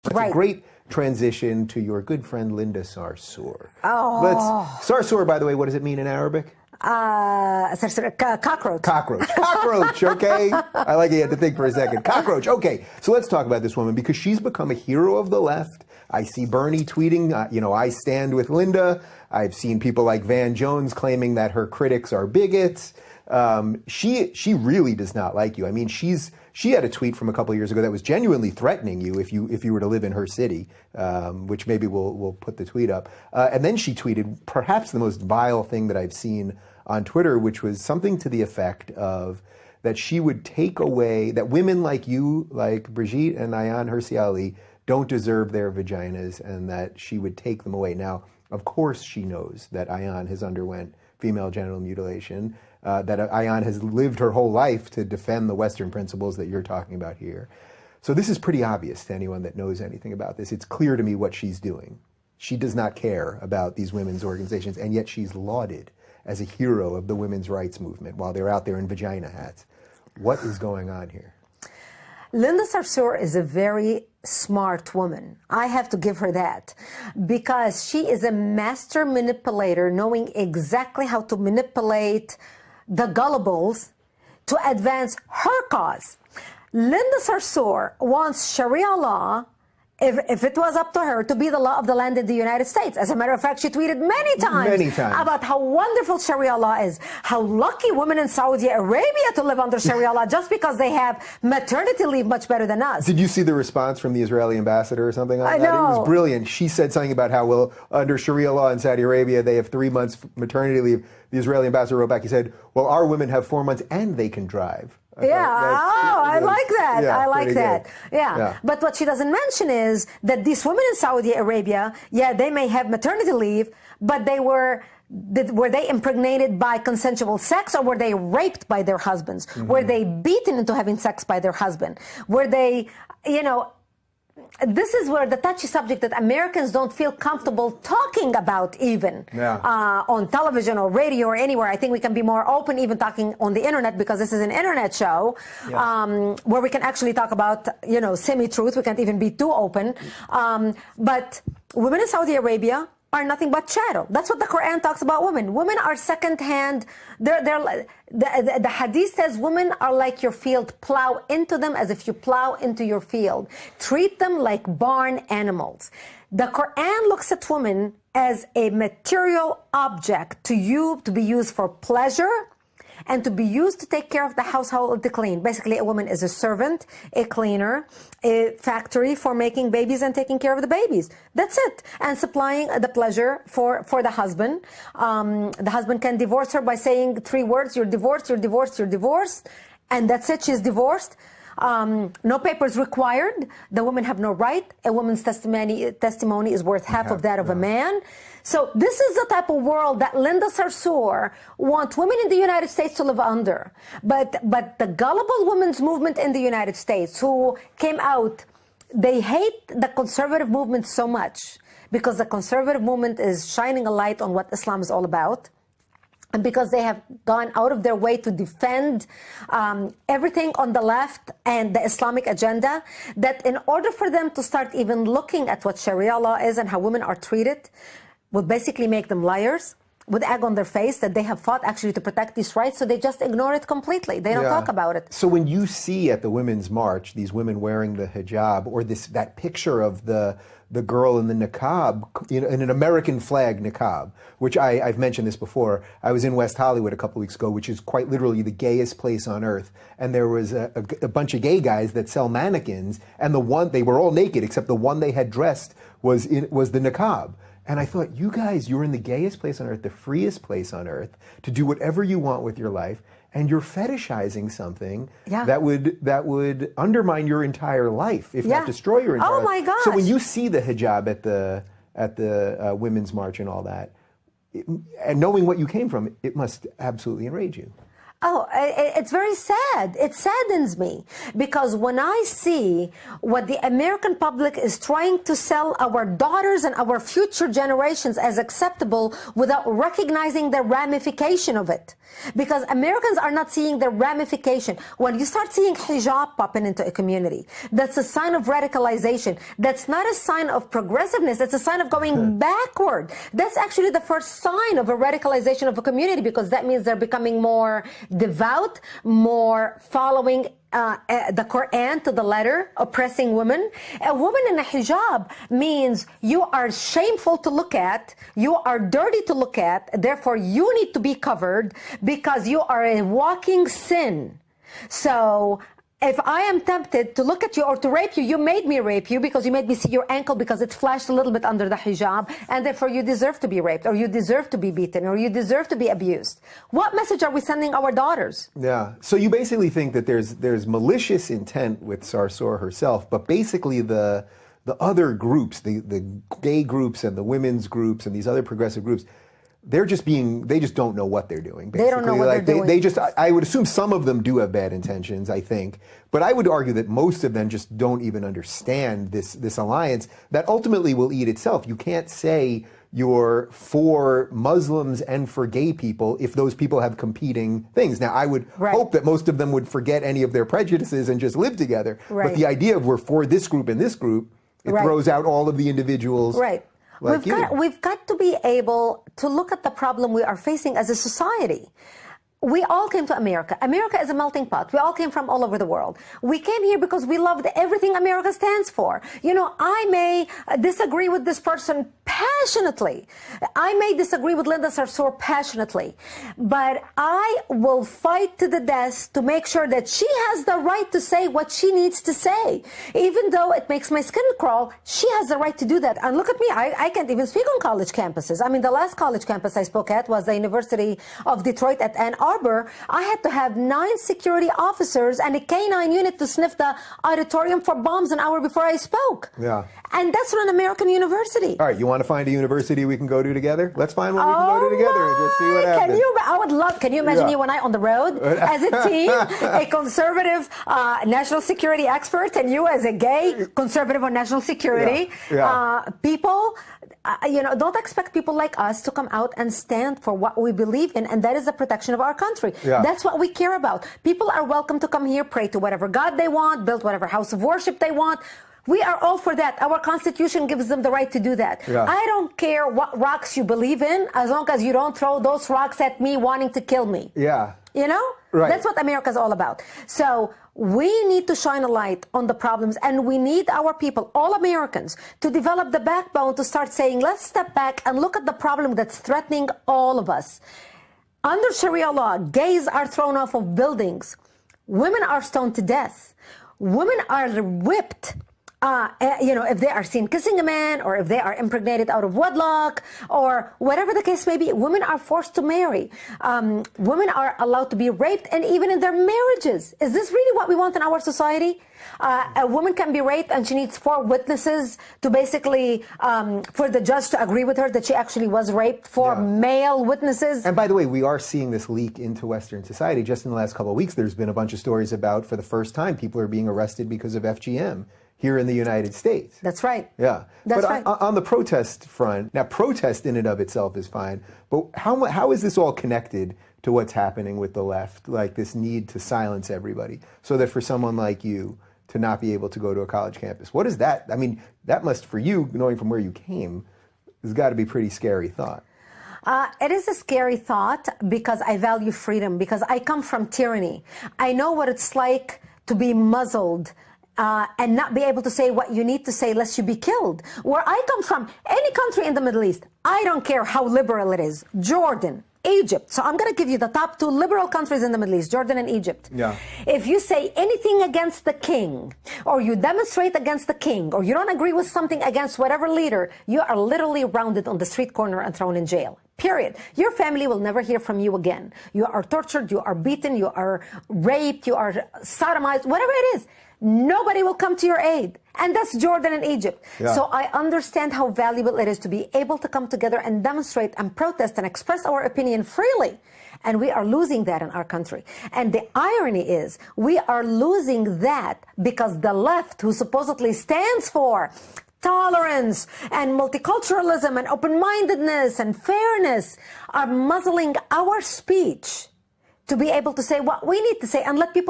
It's a great transition to your good friend Linda Sarsour. Oh. Sarsour, by the way, what does it mean in Arabic? Cockroach. Cockroach. Cockroach, okay? I like you had to think for a second. Cockroach, okay. So let's talk about this woman because she's become a hero of the left. I see Bernie tweeting, I stand with Linda. I've seen people like Van Jones claiming that her critics are bigots. She really does not like you. I mean, she had a tweet from a couple of years ago that was genuinely threatening you if you were to live in her city, which maybe we'll put the tweet up. And then she tweeted perhaps the most vile thing that I've seen on Twitter, which was something to the effect of that she would take away, that women like you, like Brigitte and Ayaan Hirsi Ali, don't deserve their vaginas, and that she would take them away. Now, of course she knows that Ayaan has underwent female genital mutilation, that Ayaan has lived her whole life to defend the Western principles that you're talking about here. So this is pretty obvious to anyone that knows anything about this. It's clear to me what she's doing. She does not care about these women's organizations, and yet she's lauded as a hero of the women's rights movement while they're out there in vagina hats. What is going on here? Linda Sarsour is a very smart woman. I have to give her that, because she is a master manipulator, knowing exactly how to manipulate the gullibles to advance her cause. Linda Sarsour wants Sharia law, if it was up to her, to be the law of the land in the United States. As a matter of fact, she tweeted many times about how wonderful Sharia law is, how lucky women in Saudi Arabia to live under Sharia law just because they have maternity leave much better than us. Did you see the response from the Israeli ambassador or something like that? I know. It was brilliant. She said something about how, well, under Sharia law in Saudi Arabia, they have 3 months maternity leave. The Israeli ambassador wrote back, he said, well, our women have 4 months and they can drive. I like that. Yeah, I like that. Good. Yeah. But what she doesn't mention is that these women in Saudi Arabia, they may have maternity leave, but were they impregnated by consensual sex, or were they raped by their husbands? Mm-hmm. Were they beaten into having sex by their husband? Were they, this is where the touchy subject that Americans don't feel comfortable talking about even on television or radio or anywhere. I think we can be more open even talking on the internet, because this is an internet show where we can actually talk about, semi-truth. We can't even be too open. But women in Saudi Arabia are nothing but chattel. That's what the Quran talks about women. Women are second-hand. The hadith says women are like your field. Plow into them as if you plow into your field. Treat them like barn animals. The Quran looks at women as a material object to be used for pleasure and to be used to take care of the household, to clean. Basically, a woman is a servant, a cleaner, a factory for making babies and taking care of the babies. That's it. And supplying the pleasure for the husband. The husband can divorce her by saying 3 words: you're divorced, you're divorced, you're divorced. And that's it, she's divorced. No papers required. The women have no right. A woman's testimony is worth half of that of a man. So this is the type of world that Linda Sarsour wants women in the United States to live under. But the gullible women's movement in the United States who came out, they hate the conservative movement so much because the conservative movement is shining a light on what Islam is all about. And because they have gone out of their way to defend everything on the left and the Islamic agenda, that in order for them to start even looking at what Sharia law is and how women are treated, would basically make them liars, with egg on their face, that they have fought actually to protect these rights, so they just ignore it completely. They don't talk about it. So when you see at the Women's March these women wearing the hijab, or that picture of the girl in the niqab, in an American flag niqab, which I've mentioned this before. I was in West Hollywood a couple weeks ago, which is quite literally the gayest place on earth. And there was a bunch of gay guys that sell mannequins, and they were all naked, except the one they had dressed was the niqab. And I thought, you guys, you're in the gayest place on earth, the freest place on earth, to do whatever you want with your life, and you're fetishizing something that would undermine your entire life, if not destroy your entire life. Oh my gosh. So when you see the hijab at the Women's March and all that, and knowing what you came from, it must absolutely enrage you. Oh, it's very sad. It saddens me because when I see what the American public is trying to sell our daughters and our future generations as acceptable without recognizing the ramification of it. Because Americans are not seeing the ramification. When you start seeing hijab popping into a community, that's a sign of radicalization. That's not a sign of progressiveness. That's a sign of going backward. That's actually the first sign of a radicalization of a community, because that means they're becoming more devout, more following the Quran to the letter, oppressing women. A woman in a hijab means you are shameful to look at, you are dirty to look at, therefore you need to be covered because you are a walking sin. So if I am tempted to look at you or to rape you, you made me rape you because you made me see your ankle because it flashed a little bit under the hijab, and therefore you deserve to be raped, or you deserve to be beaten, or you deserve to be abused. What message are we sending our daughters? Yeah. So you basically think that there's malicious intent with Sarsour herself, but basically the other groups, the gay groups and the women's groups and these other progressive groups, they just don't know what they're doing. Basically. They don't know what they're doing. I would assume some of them do have bad intentions, I think. But I would argue that most of them just don't even understand this alliance that ultimately will eat itself. You can't say you're for Muslims and for gay people if those people have competing things. Now, I would hope that most of them would forget any of their prejudices and just live together. But the idea of we're for this group and this group, it throws out all of the individuals. Right. Like we've got to be able to look at the problem we are facing as a society. We all came to America. America is a melting pot. We all came from all over the world. We came here because we loved everything America stands for. You know, I may disagree with this person passionately. I may disagree with Linda Sarsour passionately. But I will fight to the death to make sure that she has the right to say what she needs to say. Even though it makes my skin crawl, she has the right to do that. And look at me, I can't even speak on college campuses. I mean, the last college campus I spoke at was the University of Detroit at Ann Arbor. I had to have 9 security officers and a K-9 unit to sniff the auditorium for bombs an hour before I spoke. Yeah. And that's from an American university. All right, you want to find a university we can go to together? Let's find one we can go to together and just see what happens. I would love, can you imagine you and I on the road as a team, a conservative national security expert, and you as a gay conservative on national security? People, you know, don't expect people like us to come out and stand for what we believe in, and that is the protection of our country. That's what we care about. People are welcome to come here, pray to whatever God they want, build whatever house of worship they want. We are all for that. Our Constitution gives them the right to do that. I don't care what rocks you believe in, as long as you don't throw those rocks at me wanting to kill me. You know? That's what America's all about. So we need to shine a light on the problems, and we need our people, all Americans, to develop the backbone to start saying, let's step back and look at the problem that's threatening all of us. Under Sharia law, gays are thrown off of buildings. Women are stoned to death. Women are whipped. You know, if they are seen kissing a man, or if they are impregnated out of wedlock, or whatever the case may be, women are forced to marry. Women are allowed to be raped, and even in their marriages. Is this really what we want in our society? A woman can be raped and she needs 4 witnesses to basically, for the judge to agree with her that she actually was raped, 4 male witnesses. And by the way, we are seeing this leak into Western society. Just in the last couple of weeks, there's been a bunch of stories about, for the first time, people are being arrested because of FGM. Here in the United States. That's right. Yeah. That's but right. On the protest front, now protest in and of itself is fine, but how is this all connected to what's happening with the left, like this need to silence everybody, so that for someone like you to not be able to go to a college campus? What is that? I mean, that must, for you, knowing from where you came, has got to be a pretty scary thought. It is a scary thought because I value freedom, because I come from tyranny. I know what it's like to be muzzled and not be able to say what you need to say lest you be killed. Where I come from, any country in the Middle East, I don't care how liberal it is, Jordan, Egypt. So I'm going to give you the top 2 liberal countries in the Middle East, Jordan and Egypt. If you say anything against the king, or you demonstrate against the king, or you don't agree with something against whatever leader, you are literally rounded on the street corner and thrown in jail. Period. Your family will never hear from you again. You are tortured, you are beaten, you are raped, you are sodomized, whatever it is. Nobody will come to your aid. And that's Jordan and Egypt. So I understand how valuable it is to be able to come together and demonstrate and protest and express our opinion freely. And we are losing that in our country. And the irony is we are losing that because the left, who supposedly stands for tolerance and multiculturalism and open-mindedness and fairness, are muzzling our speech to be able to say what we need to say and let people